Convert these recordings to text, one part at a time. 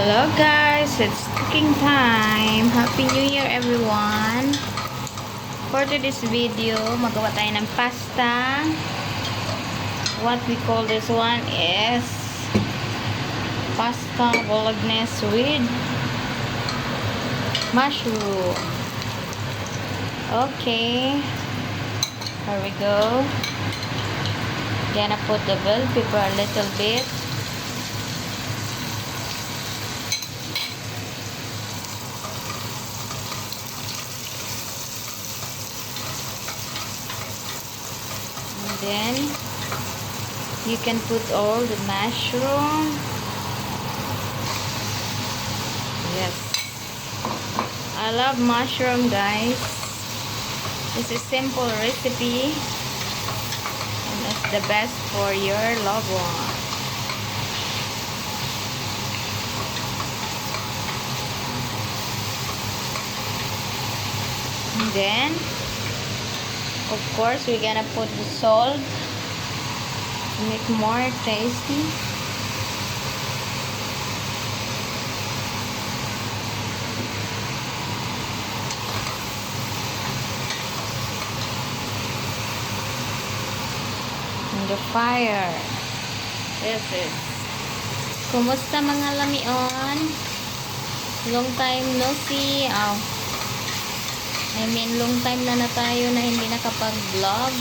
Hello guys, it's cooking time. Happy New Year everyone. For today's video, magawa tayo ng pasta. What we call this one is pasta bolognese with mushroom. Okay, here we go. Gonna put the bell pepper a little bit. Then you can put all the mushroom. Yes, I love mushroom, guys. This is simple recipe and it's the best for your loved one. And then of course, we're gonna put the salt to make more tasty. And the fire. This is. Kumusta mga lamion? Long time no see. Long time na tayo na hindi nakapag-vlog.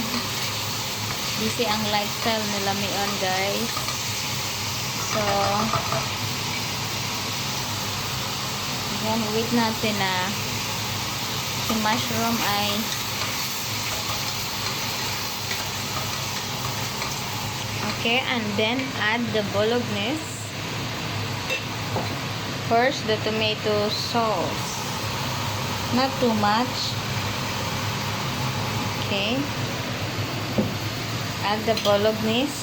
Busy ang lifestyle nila Mion, guys. So, yan, wait natin na si mushroom ay okay, and then add the bolognese. First, the tomato sauce. Not too much. Okay. Add the bolognese.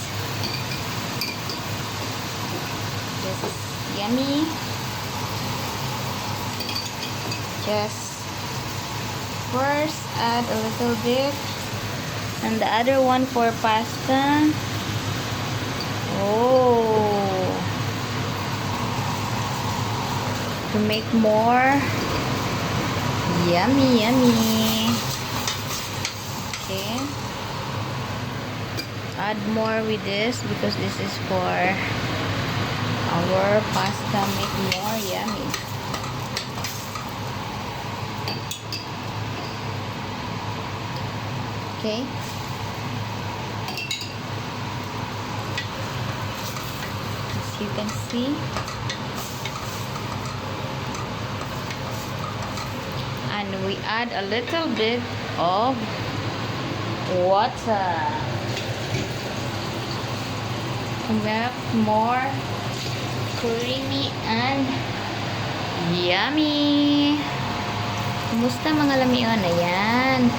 This is yummy. Just first add a little bit. And the other one for pasta. Oh. To make more yummy, yummy. Okay. Add more with this because this is for our pasta. Make more yummy. Okay. As you can see. And we add a little bit of water to make more creamy and yummy. Kumusta mga lamion? Ayan.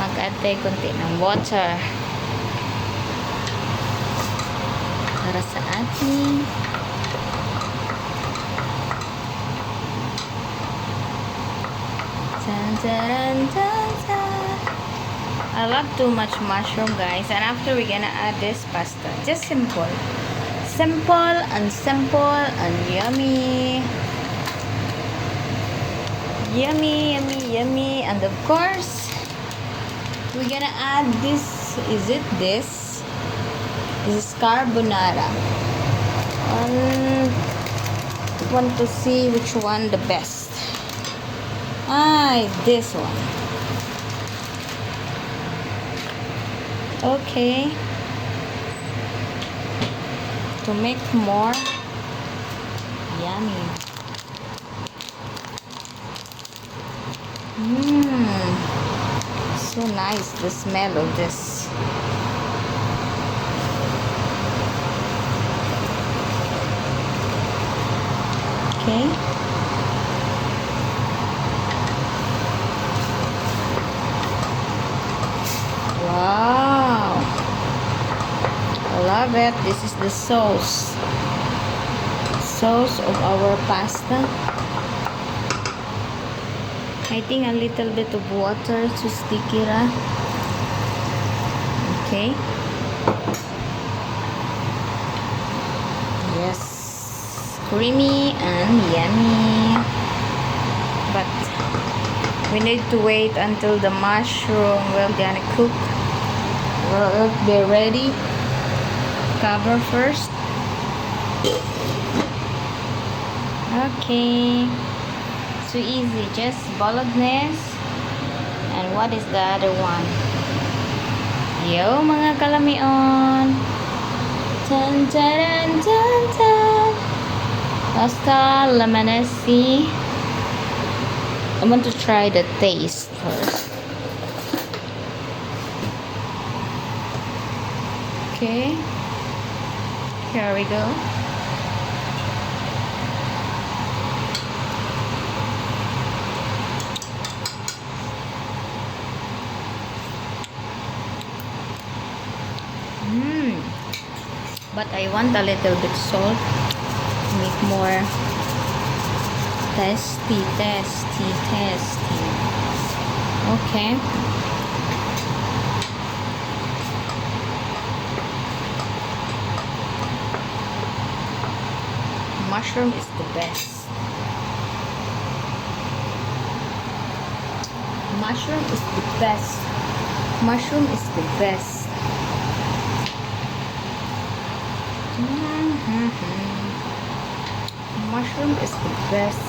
Mag-add tayo konti ng water para sa ating I love too much mushroom, guys. And after we're gonna add this pasta. Just simple. Simple and yummy. Yummy, yummy, yummy. And of course, we're gonna add this. Is it this? This is carbonara. Want to see which one the best. This one. Okay. To make more yummy. So nice, the smell of this. Okay. Wow, I love it. This is the sauce of our pasta. I think a little bit of water to sticky ra. Okay. Yes, creamy and yummy. But we need to wait until the mushroom will gonna cook. Will it be ready? Cover first. Okay. So easy. Just bolognese. And what is the other one? Yo, mga kalamion. Tan tan tan tan. Pasta lemonade. I want to try the taste first. Okay. Here we go. But I want a little bit salt to make more tasty. Okay. Mushroom is the best. Mushroom is the best. Mushroom is the best. Mushroom is the best.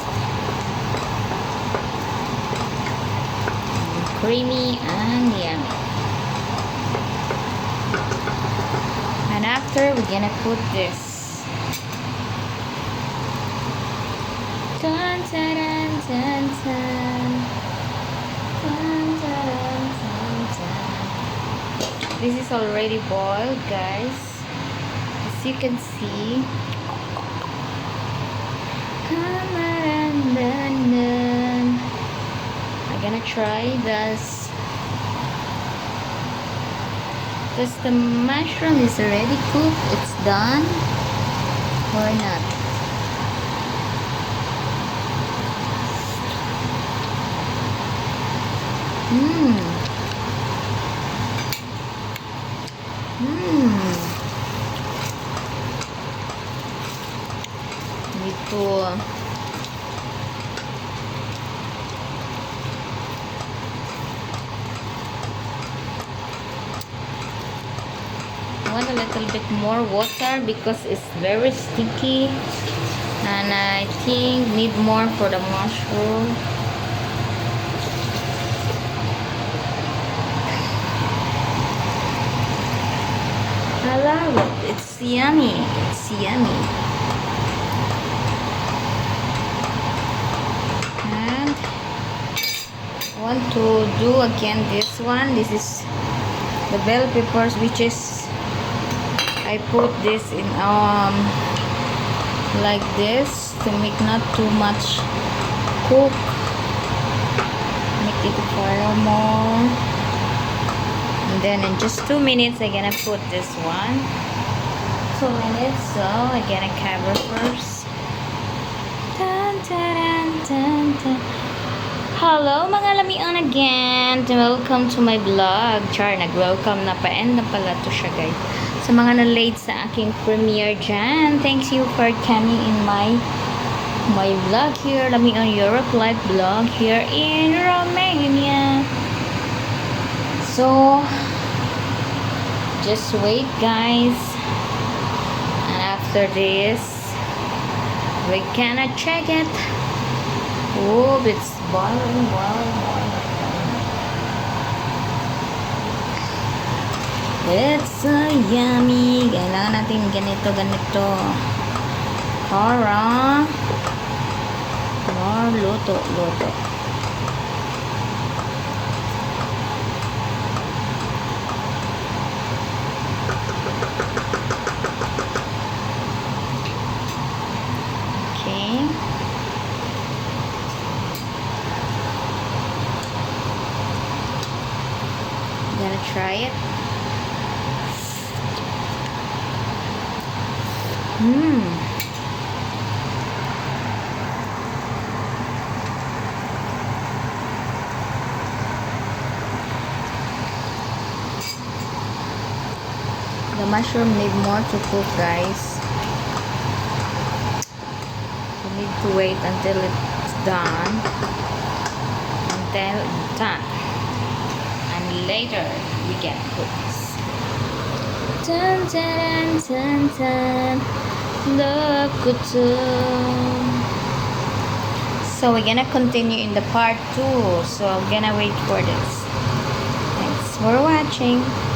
Creamy and yummy. And after we're gonna put this. Dun, dun, dun, dun, dun. Dun, dun, dun, dun. This is already boiled, guys. As you can see. I'm gonna try this. Does the mushroom is already cooked? It's done or not? Ito. I want a little bit more water because it's very sticky, and I think need more for the mushroom. I love it. It's yummy. It's yummy. And I want to do again this one. This is the bell peppers, which is I put this in like this to make not too much cook. Make it fire more. And then in just 2 minutes I'm gonna put this one. 2 minutes, so I'm gonna cover first. Dun, dun, dun, dun, dun. Hello mga lamian again. Welcome to my vlog. Char, nag-welcome na pa. End na pala to siya, guys. Sa mga na-late sa aking premiere dyan, thanks you for coming in my vlog here. Lamian Europe live vlog here in Romania. So, just wait, guys. And after this, we're gonna check it. Oh, it's boiling. It's so yummy. Kailangan natin ganito. Para more luto. Okay. Gonna try it. The mushroom need more to cook, guys. need to wait until it's done. Until it's done. And later we get cookies. Dun dun dun dun. Love good too. So we're gonna continue in the part 2. So I'm gonna wait for this. Thanks for watching.